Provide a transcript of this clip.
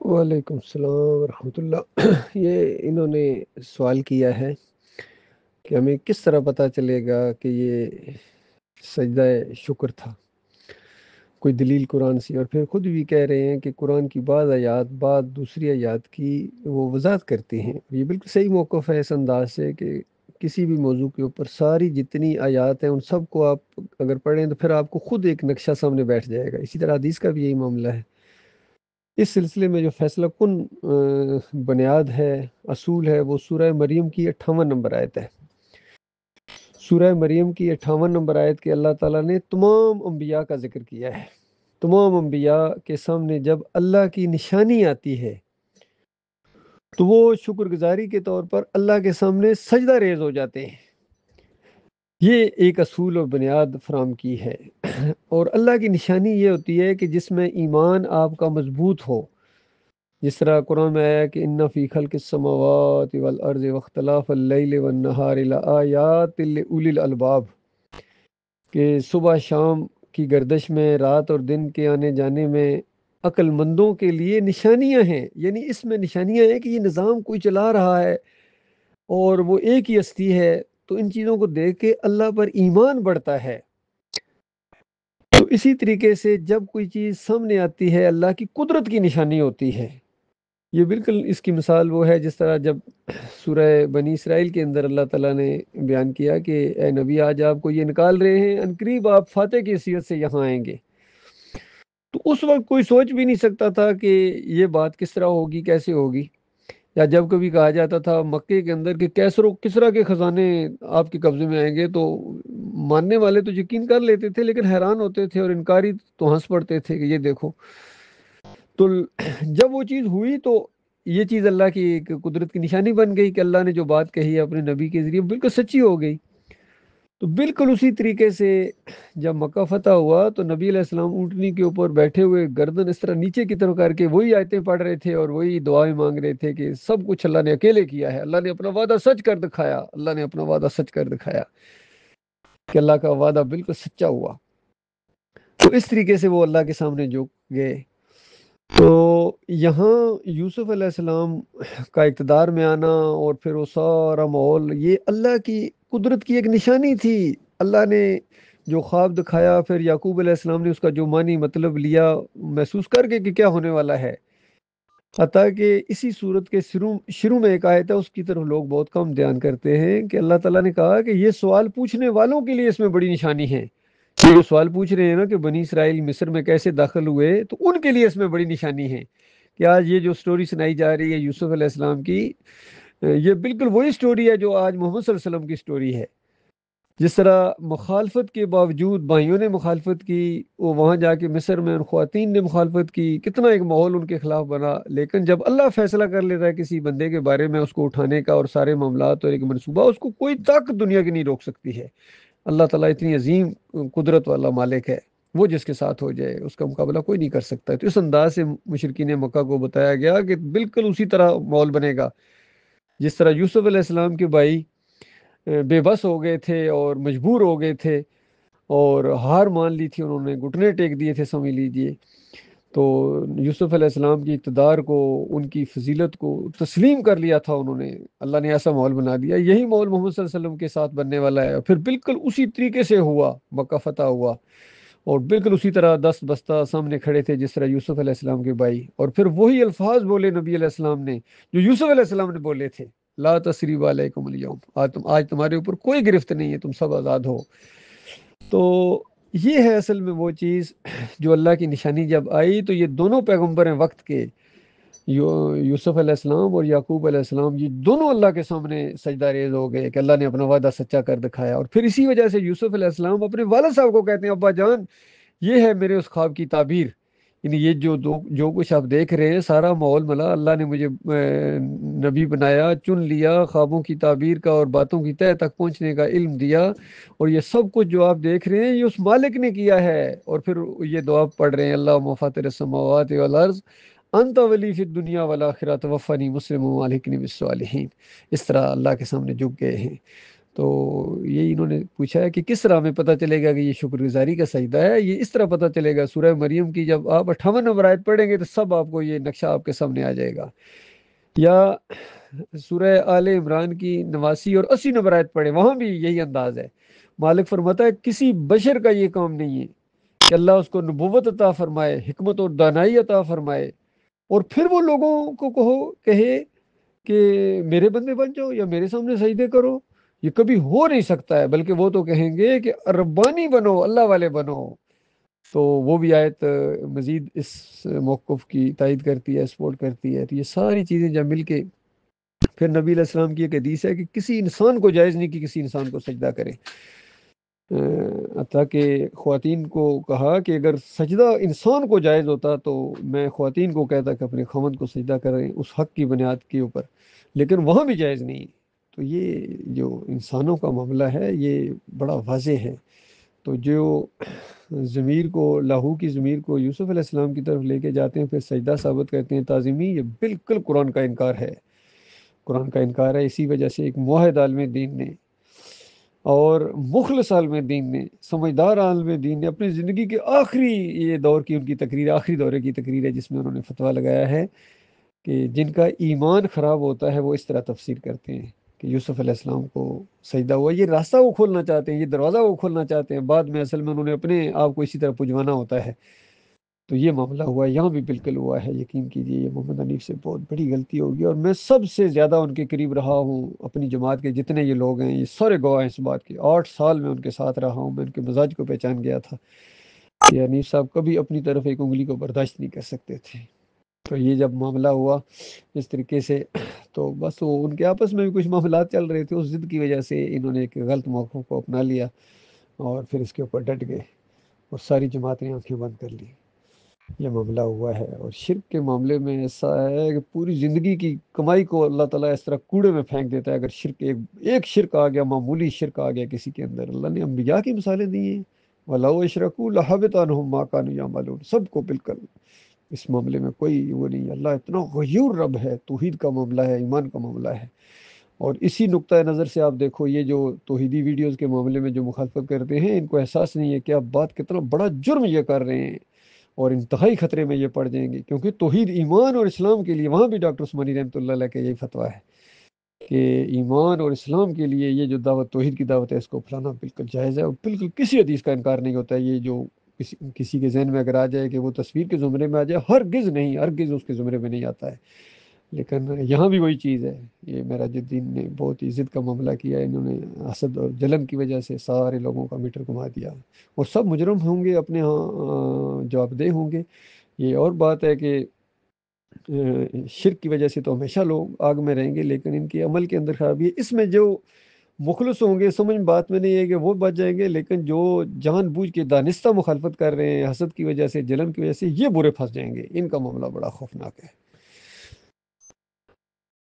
وعلیکم السلام ورحمۃ اللہ۔ یہ انہوں نے سوال کیا ہے کہ ہمیں کس طرح پتہ چلے گا کہ یہ سجدہ شکر تھا، کوئی دلیل قرآن سے؟ اور پھر خود بھی کہہ رہے ہیں کہ قرآن کی بعض آیات بعض دوسری آیات کی وہ وضاحت کرتی ہیں۔ یہ بالکل صحیح موقف ہے اس انداز سے کہ کسی بھی موضوع کے اوپر ساری جتنی آیات ہیں ان سب کو آپ اگر پڑھیں تو پھر آپ کو خود ایک نقشہ سامنے بیٹھ جائے گا۔ اسی طرح حدیث کا بھی یہی معاملہ ہے۔ اس سلسلے میں جو فیصلہ کن بنیاد ہے، اصول ہے، وہ سورہ مریم کی 58 نمبر آیت ہے۔ سورہ مریم کی 58 نمبر آیت کے اللہ تعالیٰ نے تمام انبیاء کا ذکر کیا ہے۔ تمام انبیاء کے سامنے جب اللہ کی نشانی آتی ہے تو وہ شکر گزاری کے طور پر اللہ کے سامنے سجدہ ریز ہو جاتے ہیں۔ یہ ایک اصول اور بنیاد فراہم کی ہے۔ اور اللہ کی نشانی یہ ہوتی ہے کہ جس میں ایمان آپ کا مضبوط ہو، جس طرح قرآن میں آیا کہ ان فی خلق السماوات والارض واختلاف اللیل والنہار لآیات لأولی الالباب، کہ صبح شام کی گردش میں، رات اور دن کے آنے جانے میں عقل مندوں کے لیے نشانیاں ہیں۔ یعنی اس میں نشانیاں ہیں کہ یہ نظام کوئی چلا رہا ہے اور وہ ایک ہی ہستی ہے، تو ان چیزوں کو دیکھ کے اللہ پر ایمان بڑھتا ہے۔ تو اسی طریقے سے جب کوئی چیز سامنے آتی ہے اللہ کی قدرت کی نشانی ہوتی ہے۔ یہ بالکل اس کی مثال وہ ہے جس طرح جب سورہ بنی اسرائیل کے اندر اللہ تعالیٰ نے بیان کیا کہ اے نبی آج آپ کو یہ نکال رہے ہیں، عنقریب آپ فاتح کی حیثیت سے یہاں آئیں گے۔ تو اس وقت کوئی سوچ بھی نہیں سکتا تھا کہ یہ بات کس طرح ہوگی، کیسے ہوگی۔ یا جب کبھی کہا جاتا تھا مکے کے اندر کہ کسرا کے خزانے آپ کے قبضے میں آئیں گے، تو ماننے والے تو یقین کر لیتے تھے لیکن حیران ہوتے تھے، اور انکاری تو ہنس پڑتے تھے کہ یہ دیکھو۔ تو جب وہ چیز ہوئی تو یہ چیز اللہ کی ایک قدرت کی نشانی بن گئی کہ اللہ نے جو بات کہی ہے اپنے نبی کے ذریعے بالکل سچی ہو گئی۔ تو بالکل اسی طریقے سے جب مکہ فتح ہوا تو نبی علیہ السلام اونٹنی کے اوپر بیٹھے ہوئے گردن اس طرح نیچے کی طرف کر کے وہی آیتیں پڑھ رہے تھے اور وہی دعائیں مانگ رہے تھے کہ سب کچھ اللہ نے اکیلے کیا ہے، اللہ نے اپنا وعدہ سچ کر دکھایا، اللہ نے اپنا وعدہ سچ کر دکھایا کہ اللہ کا وعدہ بالکل سچا ہوا۔ تو اس طریقے سے وہ اللہ کے سامنے جھک گئے۔ تو یہاں یوسف علیہ السلام کا اقتدار میں آنا اور پھر وہ سارا ماحول یہ اللہ کی قدرت کی ایک نشانی تھی۔ اللہ نے جو خواب دکھایا، پھر یعقوب علیہ السلام نے اس کا جو معنی مطلب لیا محسوس کر کے کہ کیا ہونے والا ہے۔ حتیٰ کہ اسی صورت کے شروع میں ایک آیت ہے، اس کی طرف لوگ بہت کم دھیان کرتے ہیں کہ اللہ تعالیٰ نے کہا کہ یہ سوال پوچھنے والوں کے لیے اس میں بڑی نشانی ہے۔ یہ جو سوال پوچھ رہے ہیں نا کہ بنی اسرائیل مصر میں کیسے داخل ہوئے، تو ان کے لیے اس میں بڑی نشانی ہے کہ آج یہ جو سٹوری سنائی جا رہی ہے یوسف علیہ السلام کی، یہ بالکل وہی سٹوری ہے جو آج محمد صلی اللہ علیہ وسلم کی سٹوری ہے۔ جس طرح مخالفت کے باوجود بھائیوں نے مخالفت کی، وہ وہاں جا کے مصر میں ان خواتین نے مخالفت کی، کتنا ایک ماحول ان کے خلاف بنا، لیکن جب اللہ فیصلہ کر لیتا ہے کسی بندے کے بارے میں اس کو اٹھانے کا اور سارے معاملات اور ایک منصوبہ، اس کو کوئی طاقت دنیا کی نہیں روک سکتی ہے۔ اللہ تعالیٰ اتنی عظیم قدرت والا مالک ہے، وہ جس کے ساتھ ہو جائے اس کا مقابلہ کوئی نہیں کر سکتا۔ تو اس انداز سے مشرکین مکہ کو بتایا گیا کہ بالکل اسی طرح ماحول بنے گا جس طرح یوسف علیہ السلام کے بھائی بے بس ہو گئے تھے اور مجبور ہو گئے تھے اور ہار مان لی تھی، انہوں نے گھٹنے ٹیک دیے تھے، سمجھ لیجئے۔ تو یوسف علیہ السلام کی اقتدار کو، ان کی فضیلت کو تسلیم کر لیا تھا انہوں نے۔ اللہ نے ایسا ماحول بنا دیا، یہی ماحول محمد صلی اللہ علیہ وسلم کے ساتھ بننے والا ہے۔ پھر بالکل اسی طریقے سے ہوا، مکہ فتح ہوا، اور بالکل اسی طرح دست بستہ سامنے کھڑے تھے جس طرح یوسف علیہ السلام کے بھائی، اور پھر وہی الفاظ بولے نبی علیہ السلام نے جو یوسف علیہ السلام نے بولے تھے، لا تثریب علیکم اليوم، آج تمہارے اوپر کوئی گرفت نہیں ہے، تم سب آزاد ہو۔ تو یہ ہے اصل میں وہ چیز جو اللہ کی نشانی جب آئی تو یہ دونوں پیغمبر ہیں وقت کے، یوسف علیہ السلام اور یعقوب علیہ السلام، یہ دونوں اللہ کے سامنے سجدہ ریز ہو گئے کہ اللہ نے اپنا وعدہ سچا کر دکھایا۔ اور پھر اسی وجہ سے یوسف علیہ السلام اپنے والد صاحب کو کہتے ہیں ابا جان یہ ہے میرے اس خواب کی تعبیر، یعنی یہ جو کچھ آپ دیکھ رہے ہیں سارا ماحول ملا، اللہ نے مجھے نبی بنایا، چن لیا، خوابوں کی تعبیر کا اور باتوں کی تہہ تک پہنچنے کا علم دیا، اور یہ سب کچھ جو آپ دیکھ رہے ہیں یہ اس مالک نے کیا ہے۔ اور پھر یہ دعا پڑھ رہے ہیں اللہ فاطر السماوات والارض انت ولی فی الدنیا والآخرہ توفنی مسلم والحقنی بالصالحین۔ اس طرح اللہ کے سامنے جھک گئے ہیں۔ تو یہی انہوں نے پوچھا ہے کہ کس طرح ہمیں پتہ چلے گا کہ یہ شکر گزاری کا سجدہ ہے؟ یہ اس طرح پتہ چلے گا، سورہ مریم کی جب آپ 58 نمبر آیت پڑھیں گے تو سب آپ کو یہ نقشہ آپ کے سامنے آ جائے گا، یا سورہ آل عمران کی 89 اور 80 نمبر آیت پڑھیں، وہاں بھی یہی انداز ہے۔ مالک فرماتا ہے کسی بشر کا یہ کام نہیں ہے کہ اللہ اس کو نبوت عطا فرمائے، حکمت اور دانائی عطا فرمائے، اور پھر وہ لوگوں کو کہے کہ میرے بندے بن جاؤ یا میرے سامنے سجدے کرو۔ یہ کبھی ہو نہیں سکتا ہے، بلکہ وہ تو کہیں گے کہ ربانی بنو، اللہ والے بنو۔ تو وہ بھی آیت مزید اس موقف کی تائید کرتی ہے، سپورٹ کرتی ہے۔ تو یہ ساری چیزیں جب مل کے پھر نبی علیہ السلام کی ایک حدیث ہے کہ کسی انسان کو جائز نہیں کہ کسی انسان کو سجدہ کرے، حتیٰ کہ خواتین کو کہا کہ اگر سجدہ انسان کو جائز ہوتا تو میں خواتین کو کہتا کہ اپنے خاوند کو سجدہ کریں اس حق کی بنیاد کے اوپر، لیکن وہاں بھی جائز نہیں۔ تو یہ جو انسانوں کا معاملہ ہے یہ بڑا واضح ہے۔ تو جو ضمیر کو، لاہو کی ضمیر کو یوسف علیہ السلام کی طرف لے کے جاتے ہیں، پھر سجدہ ثابت کرتے ہیں تعظیمی، یہ بالکل قرآن کا انکار ہے، قرآن کا انکار ہے۔ اسی وجہ سے ایک موحد عالم دین نے اور مخلص عالم دین نے، سمجھدار عالم دین نے اپنی زندگی کے آخری یہ دور کی ان کی تقریر، آخری دورے کی تقریر ہے جس میں انہوں نے فتویٰ لگایا ہے کہ جن کا ایمان خراب ہوتا ہے وہ اس طرح تفسیر کرتے ہیں کہ یوسف علیہ السلام کو سجدہ ہوا، یہ راستہ وہ کھولنا چاہتے ہیں، یہ دروازہ وہ کھولنا چاہتے ہیں، بعد میں اصل میں انہوں نے اپنے آپ کو اسی طرح پجوانا ہوتا ہے۔ تو یہ معاملہ ہوا ہے، یہاں بھی بالکل ہوا ہے۔ یقین کیجیے یہ محمد حنیف سے بہت بڑی غلطی ہوگی، اور میں سب سے زیادہ ان کے قریب رہا ہوں، اپنی جماعت کے جتنے یہ لوگ ہیں یہ سارے گواہ ہیں اس بات کے، 8 سال میں ان کے ساتھ رہا ہوں، میں ان کے مزاج کو پہچان گیا تھا کہ حنیف صاحب کبھی اپنی طرف ایک انگلی کو برداشت نہیں کر سکتے تھے۔ تو یہ جب معاملہ ہوا اس طریقے سے، تو بس وہ ان کے آپس میں بھی کچھ معاملات چل رہے تھے، اس ضد کی وجہ سے انہوں نے ایک غلط موقف کو اپنا لیا اور پھر اس کے اوپر ڈٹ گئے اور ساری جماعت نے آنکھیں بند کر لی۔ یہ معاملہ ہوا ہے۔ اور شرک کے معاملے میں ایسا ہے کہ پوری زندگی کی کمائی کو اللہ تعالیٰ اس طرح کوڑے میں پھینک دیتا ہے اگر شرک ایک شرک آ گیا، معمولی شرک آ گیا کسی کے اندر۔ اللہ نے انبیاء کی مثالیں دی ہیں، وَلَوْ أَشْرَكُوا لَحَبِطَ عَنْهُمْ مَا كَانُوا يَعْمَلُونَ، سب کو بالکل اس معاملے میں کوئی وہ نہیں۔ اللہ اتنا غیور رب ہے، توحید کا معاملہ ہے، ایمان کا معاملہ ہے۔ اور اسی نقطۂ نظر سے آپ دیکھو یہ جو توحیدی ویڈیوز کے معاملے میں جو مخالفت کرتے ہیں، ان کو احساس نہیں ہے کہ آپ بات کتنا بڑا جرم یہ کر رہے ہیں اور انتہائی خطرے میں یہ پڑ جائیں گے، کیونکہ توحید ایمان اور اسلام کے لیے، وہاں بھی ڈاکٹر عثمانی رحمۃ اللہ علیہ کا یہی فتویٰ ہے کہ ایمان اور اسلام کے لیے یہ جو دعوت، توحید کی دعوت ہے، اس کو پھیلانا بالکل جائز ہے، اور بالکل کسی حدیث کا انکار نہیں ہوتا ہے۔ یہ جو کسی کے ذہن میں اگر آ جائے کہ وہ تصویر کے زمرے میں آ جائے، ہرگز نہیں، ہرگز اس کے زمرے میں نہیں آتا ہے۔ لیکن یہاں بھی وہی چیز ہے، یہ معراج الدین نے بہت ہی ضد کا معاملہ کیا ہے، انہوں نے حسد اور جلن کی وجہ سے سارے لوگوں کا میٹر گھما دیا، اور سب مجرم ہوں گے، اپنے ہاں جواب دہ ہوں گے۔ یہ اور بات ہے کہ شرک کی وجہ سے تو ہمیشہ لوگ آگ میں رہیں گے، لیکن ان کے عمل کے اندر خرابی ہے۔ اس میں جو مخلص ہوں گے، سمجھ بات میں نہیں ہے کہ وہ بچ جائیں گے، لیکن جو جان بوجھ کے دانستہ مخالفت کر رہے ہیں حسد کی وجہ سے، جلن کی وجہ سے، یہ برے پھنس جائیں گے۔ ان کا معاملہ بڑا خوفناک ہے۔